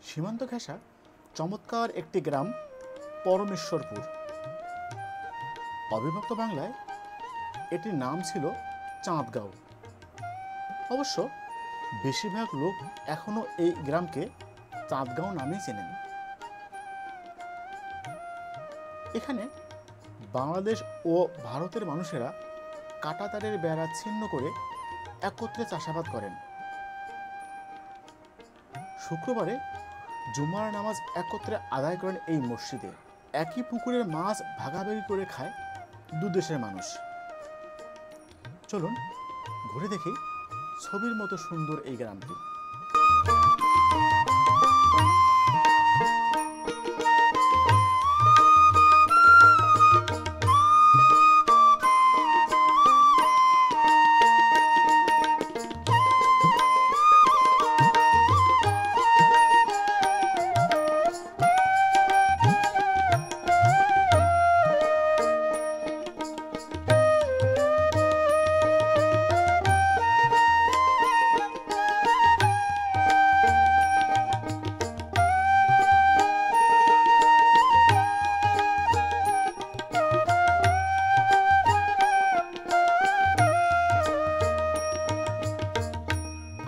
সীমান্ত ঘেঁষা চমৎকার একটি গ্রাম পরমেশ্বরপুর। অবিভক্ত বাংলায় এটির নাম ছিল চাঁদগাঁও। অবশ্য বেশিরভাগ লোক এখনও এই গ্রামকে চাঁদগাঁও নামেই চেনেন। এখানে বাংলাদেশ ও ভারতের মানুষেরা কাঁটাতারের বেড়া ছিন্ন করে একত্রে চাষাবাদ করেন। শুক্রবারে জুমার নামাজ একত্রে আদায় করেন এই মসজিদে। একই পুকুরের মাছ ভাগাভাগি করে খায় দু দেশের মানুষ। চলুন ঘুরে দেখি ছবির মতো সুন্দর এই গ্রামটি।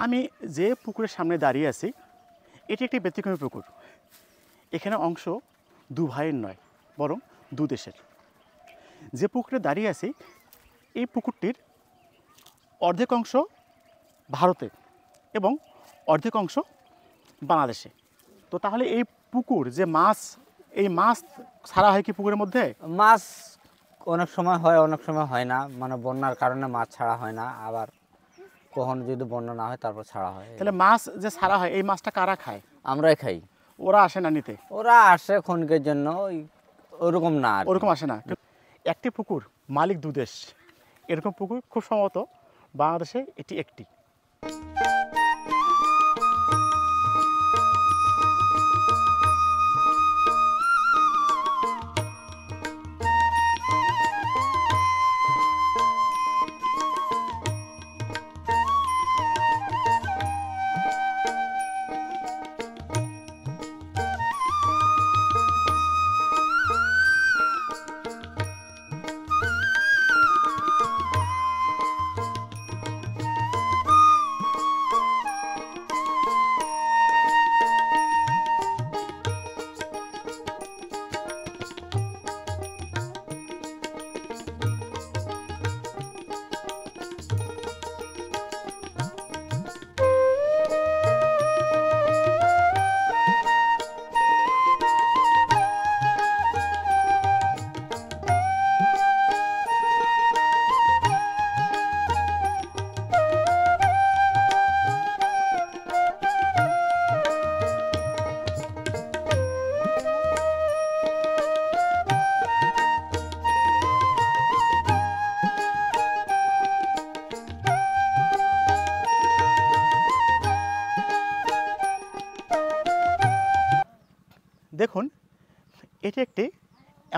আমি যে পুকুরের সামনে দাঁড়িয়ে আছি এটি একটি ব্যতিক্রমী পুকুর। এখানে অংশ দু ভাইয়ের নয়, বরং দু দেশের। যে পুকুরে দাঁড়িয়ে আছি এই পুকুরটির অর্ধেক অংশ ভারতে এবং অর্ধেক অংশ বাংলাদেশে। তো তাহলে এই পুকুর যে মাছ, এই মাছ ছাড়া হয় কি পুকুরের মধ্যে? মাছ অনেক সময় হয়, অনেক সময় হয় না। মানে বন্যার কারণে মাছ ছাড়া হয় না, আবার কখনো যদি বন্যা না হয় তারপর ছাড়া হয়। তাহলে মাছ যে ছাড়া হয় এই মাছটা কারা খায়? আমরাই খাই। ওরা আসে না নিতে? ওরা আসে ক্ষণিকের জন্য, ওরকম না, ওরকম আসে না। একটি পুকুর মালিক দু দেশ, এরকম পুকুর খুব সম্ভবত বাংলাদেশে এটি একটি। দেখুন, এটি একটি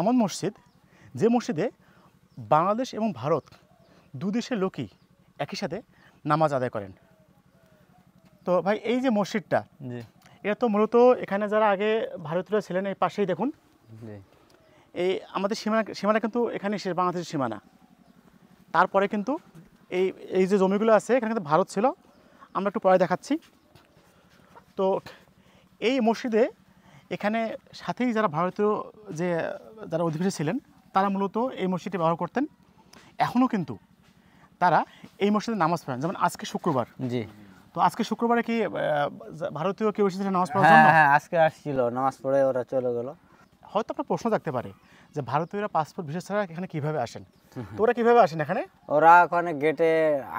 এমন মসজিদ যে মসজিদে বাংলাদেশ এবং ভারত দু দেশের লোকই একই সাথে নামাজ আদায় করেন। তো ভাই, এই যে মসজিদটা, জি এটা তো মূলত এখানে যারা আগে ভারতীয়রা ছিলেন, এই পাশেই দেখুন, জি এই আমাদের সীমানা কিন্তু এখানে শেষ, বাংলাদেশের সীমানা। তারপরে কিন্তু এই এই যে জমিগুলো আছে এখানে কিন্তু ভারত ছিল। আমরা একটু পরে দেখাচ্ছি। তো এই মসজিদে এখানে সাথেই যারা ভারতীয় যে যারা অধিবাসী ছিলেন তারা মূলত এই মসজিদটি ব্যবহার করতেন। এখনও কিন্তু তারা এই মসজিদে নামাজ পড়েন। যেমন আজকে শুক্রবার, জি তো আজকে শুক্রবারে কি ভারতীয় কেউ এসেছিলেন নামাজ পড়ার হ্যাঁ জন্য? হ্যাঁ, আজকে আসছিল, নামাজ পড়ে ওরা চলে গেল। হয়তো আপনার প্রশ্ন থাকতে পারে যে ভারতীয়রা পাসপোর্ট ভিসা ছাড়া এখানে কিভাবে আসেন? তো ওরা কিভাবে আসেন এখানে? ওরা ওখানে গেটে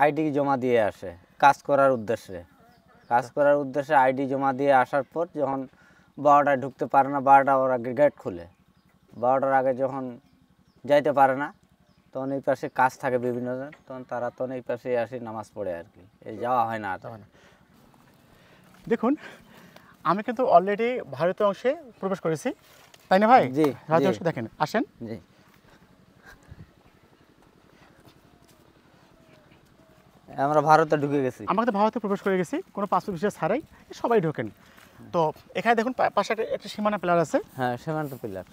আইডি জমা দিয়ে আসে কাজ করার উদ্দেশ্যে। আইডি জমা দিয়ে আসার পর যখন 12টায় ঢুকতে পারে না, 12টা ওরা গেট খুলে, 12টার আগে যখন যাইতে পারে না তখন এই পাশে কাজ থাকে বিভিন্ন জন, তখন তারা তখন এই পাশে আসি নামাজ পড়ে আর কি। এই যাওয়া হয় না তখন। দেখুন, আমি কিন্তু অলরেডি ভারতীয় অংশে প্রবেশ করেছি, তাই না ভাই? জি ভারতীয় অংশে দেখেন, আসেন। জি আমরা ভারতে ঢুকে গেছি। আমরা তো ভারতে প্রবেশ করে গেছি, কোনো পাসপোর্ট ভিসা ছাড়াই সবাই ঢোকেন। তো এখানে দেখুন পাশে একটা সীমানা পিলার আছে। হ্যাঁ, সীমান্ত পিলার।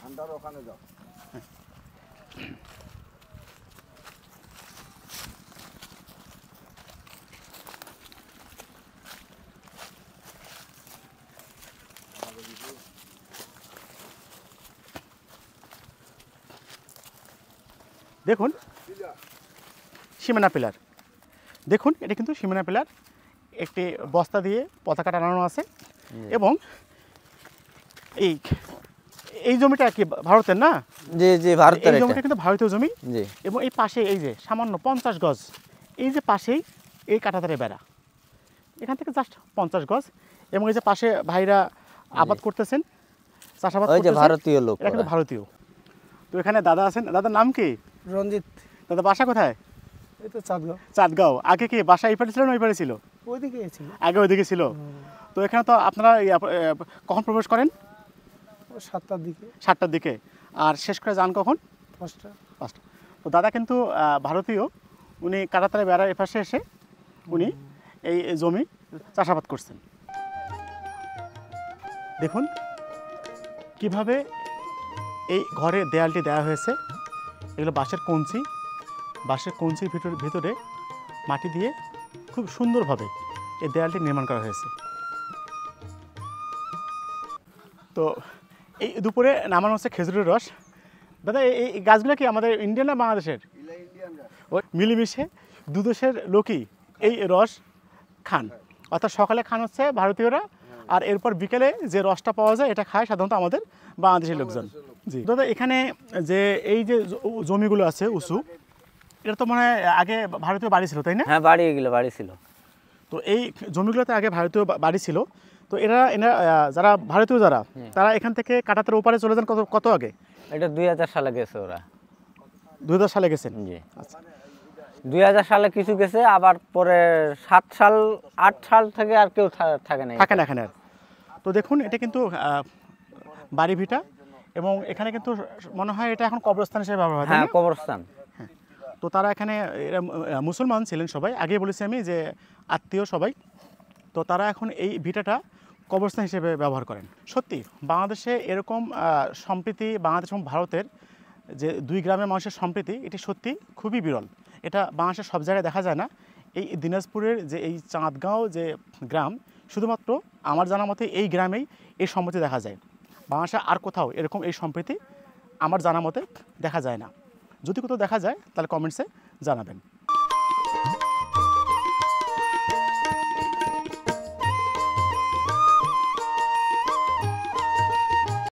দেখুন সীমানা পিলার, দেখুন এটা কিন্তু সীমানা পিলার, একটি বস্তা দিয়ে পতাকা টানানো আছে। এবং এই এই জমিটা কি ভারতের না? জি জি, ভারতের এই এটা। জমিটা কিন্তু ভারতীয় জমি। জি। এবং এই পাশে এই যে সামান্য 50 গজ, এই যে পাশেই এই কাঁটাতারের বেড়া, এখান থেকে জাস্ট 50 গজ। এবং এই যে পাশে ভাইরা আবাদ করতেছেন, চাষাবাদ ওই যে করতেছেন, ভারতীয় লোক এটা কিন্তু ওরা। ভারতীয়। তো এখানে দাদা আছেন, দাদার নাম কি? রঞ্জিত। দাদা বাসা কোথায়? এই তো চাঁদগাঁও। চাঁদগাঁও। আগে কি বাসা এই পারে ছিল না ওই পারে ছিল? ওইদিকে ছিল। আগে ওইদিকে ছিল। তো এখানে তো আপনারা কখন প্রবেশ করেন? ও 7টার দিকে। 7টার দিকে। আর শেষ করে যান কখন? 5টা। 5টা। তো দাদা কিন্তু ভারতীয়, উনি কাঁটাতারে বেড়ার এপাশে এসে উনি এই জমি চাষাবাদ করছেন। দেখুন কিভাবে এই ঘরে দেয়ালটি দেওয়া হয়েছে। এগুলো বাঁশের কঞ্চি, বাঁশের কঞ্চির ভিতরে মাটি দিয়ে খুব সুন্দরভাবে এই দেয়ালটি নির্মাণ করা হয়েছে। তো এই দুপুরে নামানো হচ্ছে খেজুরের রস। দাদা এই গাছগুলো কি আমাদের ইন্ডিয়ান না বাংলাদেশের? ওই মিলেমিশে দু দেশের লোকই এই রস খান। অর্থাৎ সকালে খান হচ্ছে ভারতীয়রা, আর এরপর বিকেলে যে রসটা পাওয়া যায় এটা খায় সাধারণত আমাদের বাংলাদেশের লোকজন। জি দাদা, এখানে যে এই যে জমিগুলো আছে উঁচু, এটা তো মনে হয় আগে ভারতীয় বাড়ি ছিল, তাই না? হ্যাঁ, বাড়ি, এগুলো বাড়ি ছিল। তো এই জমিগুলোতে আগে ভারতীয় বাড়ি ছিল। তো এরা যারা ভারতীয় যারা, তারা এখান থেকে কাঁটাতারের ওপারে চলে যান কত আগে? এটা 2000 সালে গেছে ওরা। 2000 সালে গেছেন? জি। আচ্ছা। 2000 সালে কিছু গেছে, আবার পরে 7 সাল 8 সাল থেকে আর কেউ থাকে না এখানে আর। তো দেখুন এটা কিন্তু বাড়ি ভিটা, এবং এখানে কিন্তু মনে হয় এটা এখন কবরস্থান হিসেবে ব্যবহার হয়, তাই হ্যাঁ, না? কবরস্থান। তো তারা এখানে এরা মুসলমান ছিলেন সবাই, আগে বলেছি আমি যে আত্মীয় সবাই। তো তারা এখন এই ভিটাটা কবরস্থান হিসেবে ব্যবহার করেন। সত্যি বাংলাদেশে এরকম সম্প্রীতি, বাংলাদেশ এবং ভারতের যে দুই গ্রামের মানুষের সম্প্রীতি, এটি সত্যি খুবই বিরল। এটা বাংলাদেশের সব জায়গায় দেখা যায় না। এই দিনাজপুরের যে এই চাঁদগাঁও যে গ্রাম, শুধুমাত্র আমার জানা মতে এই গ্রামেই এই সম্প্রীতি দেখা যায়। বাংলাদেশে আর কোথাও এরকম এই সম্প্রীতি আমার জানা মতে দেখা যায় না। যদি কোথাও দেখা যায় তাহলে কমেন্টসে জানাবেন।